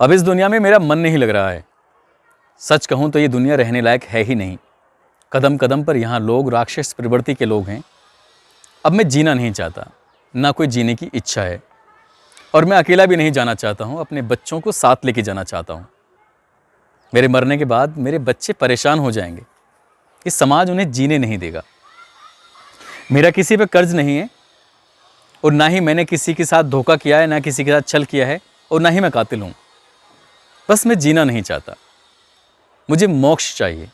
अब इस दुनिया में मेरा मन नहीं लग रहा है। सच कहूँ तो ये दुनिया रहने लायक है ही नहीं। कदम कदम पर यहाँ लोग राक्षस प्रवृत्ति के लोग हैं। अब मैं जीना नहीं चाहता, ना कोई जीने की इच्छा है, और मैं अकेला भी नहीं जाना चाहता हूँ। अपने बच्चों को साथ लेके जाना चाहता हूँ। मेरे मरने के बाद मेरे बच्चे परेशान हो जाएंगे। इस समाज उन्हें जीने नहीं देगा। मेरा किसी पे कर्ज नहीं है, और ना ही मैंने किसी के साथ धोखा किया है, ना किसी के साथ छल किया है, और ना ही मैं कातिल हूँ। बस मैं जीना नहीं चाहता, मुझे मोक्ष चाहिए।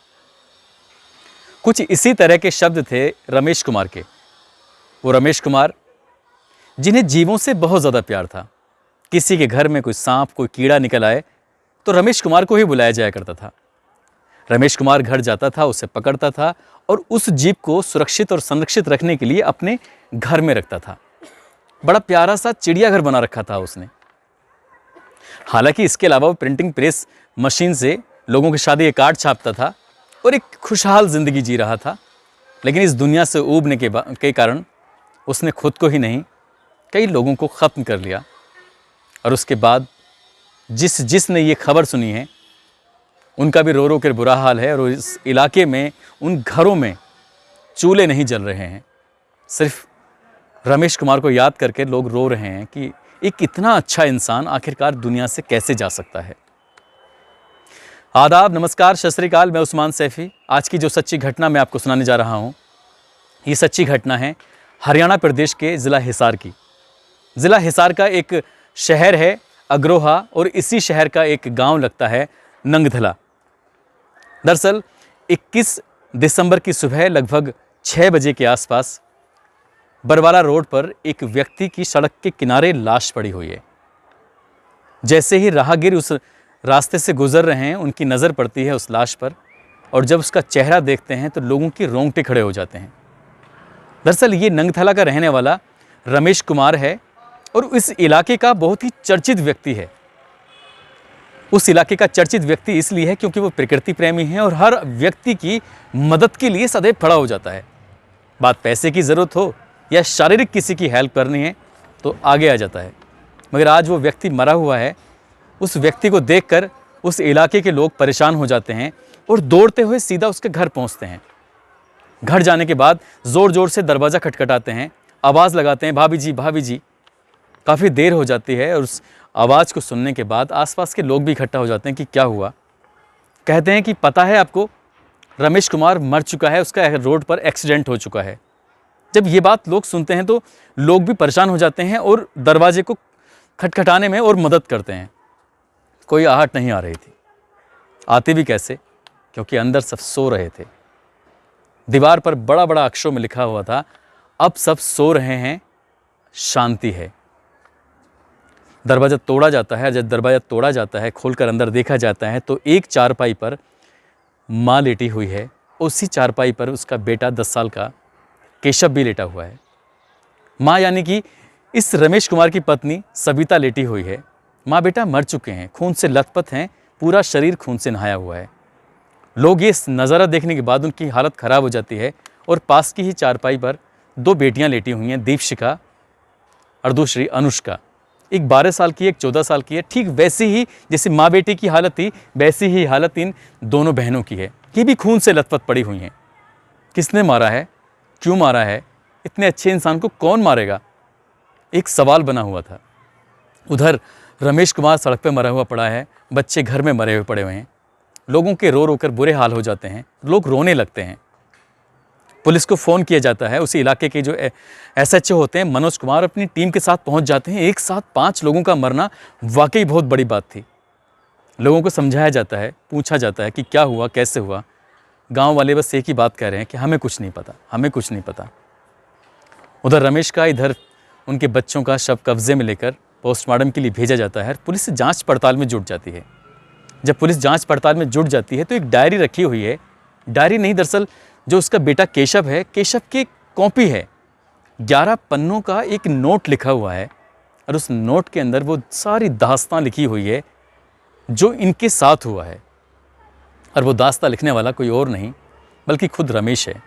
कुछ इसी तरह के शब्द थे रमेश कुमार के। वो रमेश कुमार जिन्हें जीवों से बहुत ज़्यादा प्यार था। किसी के घर में कोई सांप, कोई कीड़ा निकल आए तो रमेश कुमार को ही बुलाया जाया करता था। रमेश कुमार घर जाता था, उसे पकड़ता था और उस जीव को सुरक्षित और संरक्षित रखने के लिए अपने घर में रखता था। बड़ा प्यारा सा चिड़ियाघर बना रखा था उसने। हालांकि इसके अलावा वो प्रिंटिंग प्रेस मशीन से लोगों की शादी के कार्ड छापता था और एक खुशहाल जिंदगी जी रहा था। लेकिन इस दुनिया से ऊबने के कारण उसने खुद को ही नहीं, कई लोगों को ख़त्म कर लिया। और उसके बाद जिसने ये खबर सुनी है, उनका भी रो रो कर बुरा हाल है। और इस इलाके में उन घरों में चूल्हे नहीं जल रहे हैं। सिर्फ रमेश कुमार को याद करके लोग रो रहे हैं कि एक इतना अच्छा इंसान आखिरकार दुनिया से कैसे जा सकता है। आदाब, नमस्कार, सत श्री अकाल। मैं उस्मान सैफी। आज की जो सच्ची घटना मैं आपको सुनाने जा रहा हूँ, ये सच्ची घटना है हरियाणा प्रदेश के ज़िला हिसार की। ज़िला हिसार का एक शहर है अग्रोहा, और इसी शहर का एक गांव लगता है नंगधला। दरअसल 21 दिसंबर की सुबह लगभग 6 बजे के आसपास बरवाला रोड पर एक व्यक्ति की सड़क के किनारे लाश पड़ी हुई है। जैसे ही राहगीर उस रास्ते से गुजर रहे हैं, उनकी नज़र पड़ती है उस लाश पर, और जब उसका चेहरा देखते हैं तो लोगों के रोंगटे खड़े हो जाते हैं। दरअसल ये नंगथला का रहने वाला रमेश कुमार है, और इस इलाके का बहुत ही चर्चित व्यक्ति है। उस इलाके का चर्चित व्यक्ति इसलिए है क्योंकि वो प्रकृति प्रेमी है और हर व्यक्ति की मदद के लिए सदैव खड़ा हो जाता है। बात पैसे की ज़रूरत हो या शारीरिक किसी की हेल्प करनी है तो आगे आ जाता है। मगर आज वो व्यक्ति मरा हुआ है। उस व्यक्ति को देखकर उस इलाके के लोग परेशान हो जाते हैं और दौड़ते हुए सीधा उसके घर पहुंचते हैं। घर जाने के बाद ज़ोर ज़ोर से दरवाज़ा खटखटाते हैं, आवाज़ लगाते हैं, भाभी जी, भाभी जी। काफ़ी देर हो जाती है और उस आवाज़ को सुनने के बाद आसपास के लोग भी इकट्ठा हो जाते हैं कि क्या हुआ। कहते हैं कि पता है आपको, रमेश कुमार मर चुका है, उसका रोड पर एक्सीडेंट हो चुका है। जब ये बात लोग सुनते हैं तो लोग भी परेशान हो जाते हैं और दरवाजे को खटखटाने में और मदद करते हैं। कोई आहट नहीं आ रही थी। आती भी कैसे, क्योंकि अंदर सब सो रहे थे। दीवार पर बड़ा बड़ा अक्षरों में लिखा हुआ था, अब सब सो रहे हैं, शांति है। दरवाज़ा तोड़ा जाता है। जब दरवाज़ा तोड़ा जाता है, खोलकर अंदर देखा जाता है तो एक चारपाई पर माँ लेटी हुई है। उसी चारपाई पर उसका बेटा 10 साल का केशव भी लेटा हुआ है। माँ यानी कि इस रमेश कुमार की पत्नी सविता लेटी हुई है। माँ बेटा मर चुके हैं, खून से लथपथ हैं, पूरा शरीर खून से नहाया हुआ है। लोग ये नज़ारा देखने के बाद उनकी हालत ख़राब हो जाती है और पास की ही चारपाई पर 2 बेटियां लेटी हुई हैं, दीपशिखा और दूसरी अनुष्का। एक 12 साल की, एक 14 साल की है। ठीक वैसी ही जैसे माँ बेटी की हालत थी, वैसी ही हालत इन दोनों बहनों की है। ये भी खून से लथपथ पड़ी हुई हैं। किसने मारा है, क्यों मारा है, इतने अच्छे इंसान को कौन मारेगा, एक सवाल बना हुआ था। उधर रमेश कुमार सड़क पर मरा हुआ पड़ा है, बच्चे घर में मरे हुए पड़े हुए हैं। लोगों के रो रो कर बुरे हाल हो जाते हैं, लोग रोने लगते हैं। पुलिस को फ़ोन किया जाता है। उसी इलाके के जो SHO होते हैं मनोज कुमार, अपनी टीम के साथ पहुंच जाते हैं। एक साथ 5 लोगों का मरना वाकई बहुत बड़ी बात थी। लोगों को समझाया जाता है, पूछा जाता है कि क्या हुआ, कैसे हुआ। गांव वाले बस एक ही बात कह रहे हैं कि हमें कुछ नहीं पता, हमें कुछ नहीं पता। उधर रमेश का, इधर उनके बच्चों का शव कब्जे में लेकर पोस्टमार्टम के लिए भेजा जाता है। पुलिस जाँच पड़ताल में जुट जाती है। जब पुलिस जाँच पड़ताल में जुट जाती है तो एक डायरी रखी हुई है। डायरी नहीं, दरअसल जो उसका बेटा केशव है, केशव की कॉपी है। 11 पन्नों का एक नोट लिखा हुआ है, और उस नोट के अंदर वो सारी दास्तां लिखी हुई है जो इनके साथ हुआ है। और वो दास्तां लिखने वाला कोई और नहीं बल्कि खुद रमेश है।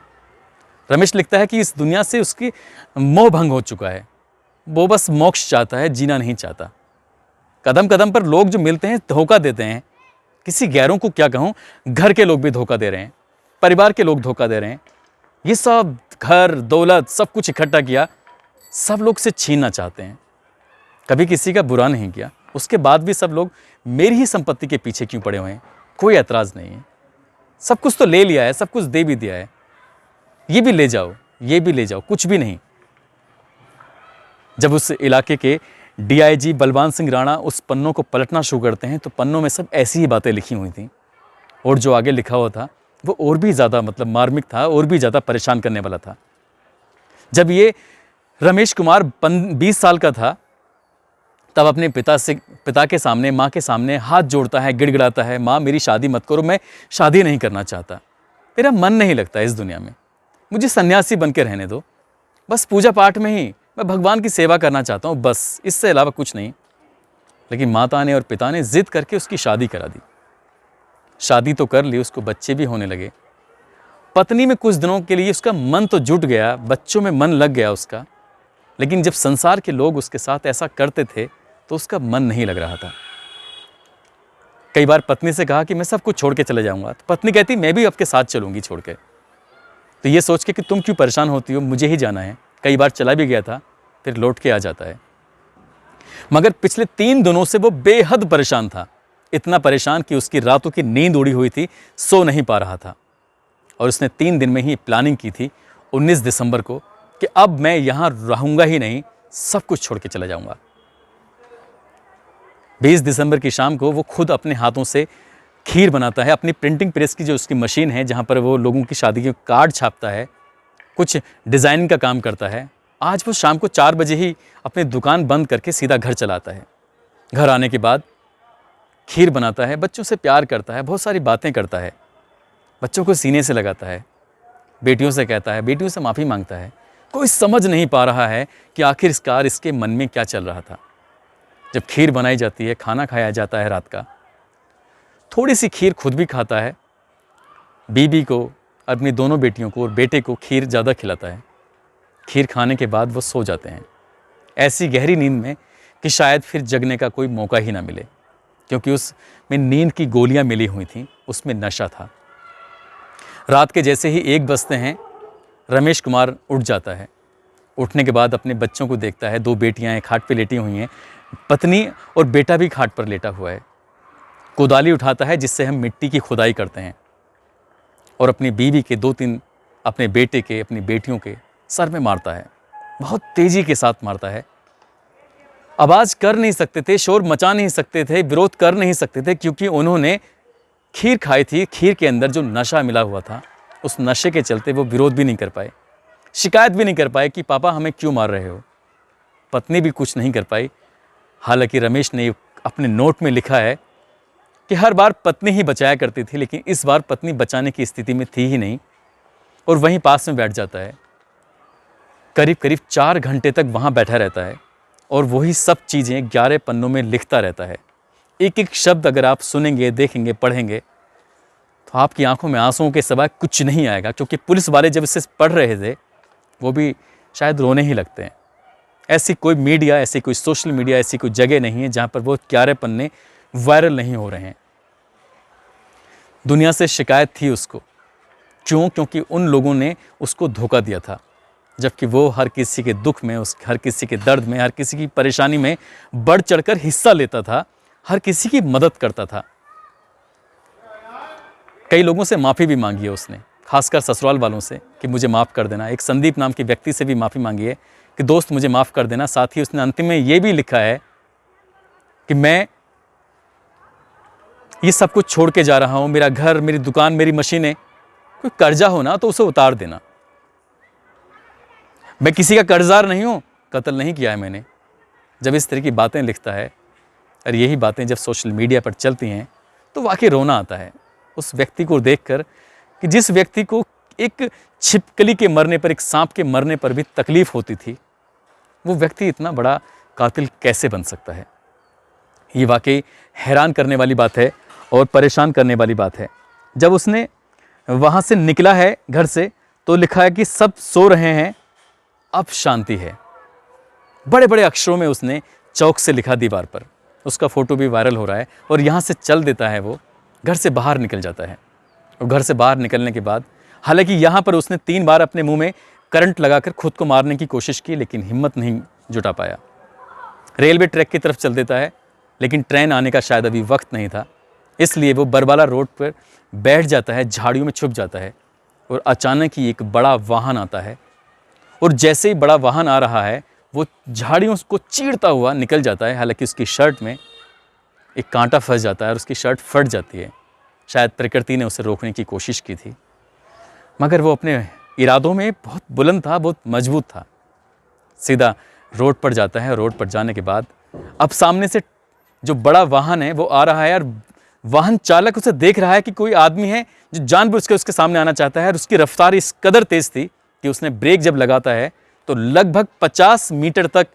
रमेश लिखता है कि इस दुनिया से उसकी मोह भंग हो चुका है। वो बस मोक्ष चाहता है, जीना नहीं चाहता। कदम कदम पर लोग जो मिलते हैं धोखा देते हैं। किसी गैरों को क्या कहूँ, घर के लोग भी धोखा दे रहे हैं, परिवार के लोग धोखा दे रहे हैं। ये सब घर दौलत सब कुछ इकट्ठा किया, सब लोग से छीनना चाहते हैं। कभी किसी का बुरा नहीं किया, उसके बाद भी सब लोग मेरी ही संपत्ति के पीछे क्यों पड़े हुए हैं? कोई ऐतराज़ नहीं है। सब कुछ तो ले लिया है, सब कुछ दे भी दिया है, ये भी ले जाओ, ये भी ले जाओ, कुछ भी नहीं। जब उस इलाके के डीआईजी बलवान सिंह राणा उस पन्नों को पलटना शुरू करते हैं तो पन्नों में सब ऐसी ही बातें लिखी हुई थी, और जो आगे लिखा हुआ था वो और भी ज़्यादा मतलब मार्मिक था, और भी ज़्यादा परेशान करने वाला था। जब ये रमेश कुमार 20 साल का था, तब अपने पिता के सामने, माँ के सामने हाथ जोड़ता है, गिड़गिड़ाता है, माँ मेरी शादी मत करो, मैं शादी नहीं करना चाहता, मेरा मन नहीं लगता इस दुनिया में, मुझे सन्यासी बन के रहने दो, बस पूजा पाठ में ही मैं भगवान की सेवा करना चाहता हूँ, बस इससे अलावा कुछ नहीं। लेकिन माता ने और पिता ने जिद करके उसकी शादी करा दी। शादी तो कर ली, उसको बच्चे भी होने लगे। पत्नी में कुछ दिनों के लिए उसका मन तो जुट गया, बच्चों में मन लग गया उसका, लेकिन जब संसार के लोग उसके साथ ऐसा करते थे तो उसका मन नहीं लग रहा था। कई बार पत्नी से कहा कि मैं सब कुछ छोड़ के चले जाऊंगा, तो पत्नी कहती मैं भी आपके साथ चलूंगी छोड़ के। तो ये सोच के कि तुम क्यों परेशान होती हो, मुझे ही जाना है। कई बार चला भी गया था, फिर लौट के आ जाता है। मगर पिछले 3 दिनों से वो बेहद परेशान था, इतना परेशान कि उसकी रातों की नींद उड़ी हुई थी, सो नहीं पा रहा था। और उसने 3 दिन में ही प्लानिंग की थी 19 दिसंबर को कि अब मैं यहाँ रहूँगा ही नहीं, सब कुछ छोड़ के चला जाऊँगा। 20 दिसंबर की शाम को वो खुद अपने हाथों से खीर बनाता है, अपनी प्रिंटिंग प्रेस की जो उसकी मशीन है जहाँ पर वो लोगों की शादी के कार्ड छापता है, कुछ डिज़ाइनिंग का काम करता है। आज वो शाम को 4 बजे ही अपनी दुकान बंद करके सीधा घर चला आता है। घर आने के बाद खीर बनाता है, बच्चों से प्यार करता है, बहुत सारी बातें करता है, बच्चों को सीने से लगाता है, बेटियों से कहता है, बेटियों से माफ़ी मांगता है। कोई समझ नहीं पा रहा है कि आखिरकार इसके मन में क्या चल रहा था। जब खीर बनाई जाती है, खाना खाया जाता है रात का, थोड़ी सी खीर खुद भी खाता है, बीबी को, अपनी दोनों बेटियों को और बेटे को खीर ज़्यादा खिलाता है। खीर खाने के बाद वो सो जाते हैं, ऐसी गहरी नींद में कि शायद फिर जगने का कोई मौका ही ना मिले, क्योंकि उसमें नींद की गोलियां मिली हुई थीं, उसमें नशा था। रात के जैसे ही 1 बजते हैं, रमेश कुमार उठ जाता है। उठने के बाद अपने बच्चों को देखता है, 2 बेटियां हैं खाट पे लेटी हुई हैं, पत्नी और बेटा भी खाट पर लेटा हुआ है। कोदाली उठाता है जिससे हम मिट्टी की खुदाई करते हैं, और अपनी बीवी के 2-3 अपने बेटे के, अपनी बेटियों के सर में मारता है, बहुत तेज़ी के साथ मारता है। आवाज़ कर नहीं सकते थे, शोर मचा नहीं सकते थे, विरोध कर नहीं सकते थे, क्योंकि उन्होंने खीर खाई थी। खीर के अंदर जो नशा मिला हुआ था, उस नशे के चलते वो विरोध भी नहीं कर पाए, शिकायत भी नहीं कर पाए कि पापा हमें क्यों मार रहे हो। पत्नी भी कुछ नहीं कर पाई। हालांकि रमेश ने अपने नोट में लिखा है कि हर बार पत्नी ही बचाया करती थी, लेकिन इस बार पत्नी बचाने की स्थिति में थी ही नहीं, और वहीं पास में बैठ जाता है। करीब करीब 4 घंटे तक वहाँ बैठा रहता है और वही सब चीज़ें 11 पन्नों में लिखता रहता है। एक एक शब्द अगर आप सुनेंगे, देखेंगे, पढ़ेंगे तो आपकी आंखों में आंसुओं के सिवा कुछ नहीं आएगा, क्योंकि पुलिस वाले जब इसे पढ़ रहे थे वो भी शायद रोने ही लगते हैं। ऐसी कोई मीडिया, ऐसी कोई सोशल मीडिया, ऐसी कोई जगह नहीं है जहाँ पर वो 11 पन्ने वायरल नहीं हो रहे हैं। दुनिया से शिकायत थी उसको, क्यों? क्योंकि उन लोगों ने उसको धोखा दिया था, जबकि वो हर किसी के दुख में, हर किसी के दर्द में, हर किसी की परेशानी में बढ़ चढ़कर हिस्सा लेता था, हर किसी की मदद करता था। कई लोगों से माफ़ी भी मांगी है उसने, खासकर ससुराल वालों से कि मुझे माफ़ कर देना। एक संदीप नाम के व्यक्ति से भी माफ़ी मांगी है कि दोस्त मुझे माफ़ कर देना। साथ ही उसने अंतिम में ये भी लिखा है कि मैं ये सब कुछ छोड़ के जा रहा हूँ, मेरा घर, मेरी दुकान, मेरी मशीनें, कोई कर्जा हो ना तो उसे उतार देना। मैं किसी का कर्जदार नहीं हूँ, कत्ल नहीं किया है मैंने। जब इस तरह की बातें लिखता है और यही बातें जब सोशल मीडिया पर चलती हैं तो वाकई रोना आता है उस व्यक्ति को देखकर कि जिस व्यक्ति को एक छिपकली के मरने पर, एक सांप के मरने पर भी तकलीफ़ होती थी, वो व्यक्ति इतना बड़ा कातिल कैसे बन सकता है। ये वाकई हैरान करने वाली बात है और परेशान करने वाली बात है। जब उसने वहाँ से निकला है घर से तो लिखा है कि सब सो रहे हैं, अब शांति है। बड़े बड़े अक्षरों में उसने चौक से लिखा दीवार पर। उसका फ़ोटो भी वायरल हो रहा है। और यहाँ से चल देता है, वो घर से बाहर निकल जाता है। और घर से बाहर निकलने के बाद, हालांकि यहाँ पर उसने 3 बार अपने मुंह में करंट लगाकर खुद को मारने की कोशिश की, लेकिन हिम्मत नहीं जुटा पाया। रेलवे ट्रैक की तरफ चल देता है, लेकिन ट्रेन आने का शायद अभी वक्त नहीं था, इसलिए वो बरबाला रोड पर बैठ जाता है, झाड़ियों में छुप जाता है। और अचानक ही एक बड़ा वाहन आता है, और जैसे ही बड़ा वाहन आ रहा है, वो झाड़ियों को चीरता हुआ निकल जाता है। हालांकि उसकी शर्ट में एक कांटा फंस जाता है और उसकी शर्ट फट जाती है। शायद प्रकृति ने उसे रोकने की कोशिश की थी, मगर वो अपने इरादों में बहुत बुलंद था, बहुत मजबूत था। सीधा रोड पर जाता है। रोड पर जाने के बाद अब सामने से जो बड़ा वाहन है वो आ रहा है, और वाहन चालक उसे देख रहा है कि कोई आदमी है जो जानबूझ के उसके सामने आना चाहता है। और उसकी रफ्तार इस कदर तेज़ थी कि उसने ब्रेक जब लगाता है तो लगभग 50 मीटर तक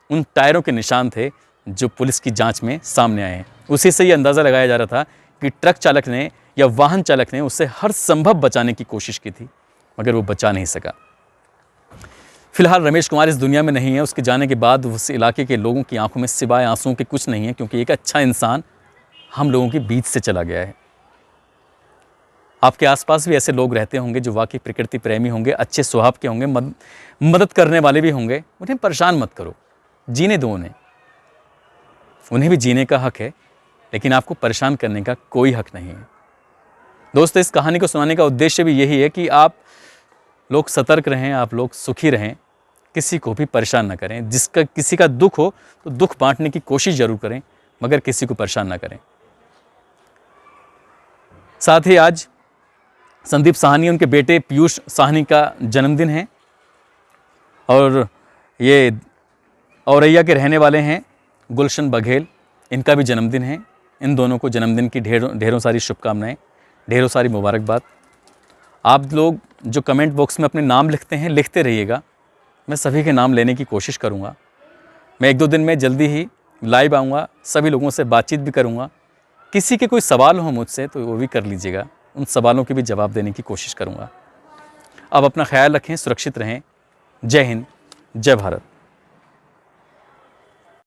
उन टायरों के निशान थे जो पुलिस की जांच में सामने आए हैं। उसी से ये अंदाज़ा लगाया जा रहा था कि ट्रक चालक ने या वाहन चालक ने उससे हर संभव बचाने की कोशिश की थी, मगर वो बचा नहीं सका। फिलहाल रमेश कुमार इस दुनिया में नहीं है। उसके जाने के बाद उस इलाके के लोगों की आंखों में सिवाय आंसुओं के कुछ नहीं है, क्योंकि एक अच्छा इंसान हम लोगों के बीच से चला गया है। आपके आसपास भी ऐसे लोग रहते होंगे जो वाकई प्रकृति प्रेमी होंगे, अच्छे स्वभाव के होंगे, मदद करने वाले भी होंगे। उन्हें परेशान मत करो, जीने दो उन्हें भी जीने का हक है, लेकिन आपको परेशान करने का कोई हक नहीं है। दोस्तों, इस कहानी को सुनाने का उद्देश्य भी यही है कि आप लोग सतर्क रहें, आप लोग सुखी रहें, किसी को भी परेशान ना करें। किसी का दुख हो तो दुख बांटने की कोशिश जरूर करें, मगर किसी को परेशान ना करें। साथ ही आज संदीप साहनी, उनके बेटे पीयूष साहनी का जन्मदिन है, और ये औरैया के रहने वाले हैं गुलशन बघेल, इनका भी जन्मदिन है। इन दोनों को जन्मदिन की ढेरों सारी शुभकामनाएं, ढेरों सारी मुबारकबाद। आप लोग जो कमेंट बॉक्स में अपने नाम लिखते हैं, लिखते रहिएगा। मैं सभी के नाम लेने की कोशिश करूँगा। मैं 1-2 दिन में जल्दी ही लाइव आऊँगा, सभी लोगों से बातचीत भी करूँगा। किसी के कोई सवाल हो मुझसे तो वो भी कर लीजिएगा, उन सवालों के भी जवाब देने की कोशिश करूँगा। अब अपना ख्याल रखें, सुरक्षित रहें। जय हिंद, जय भारत।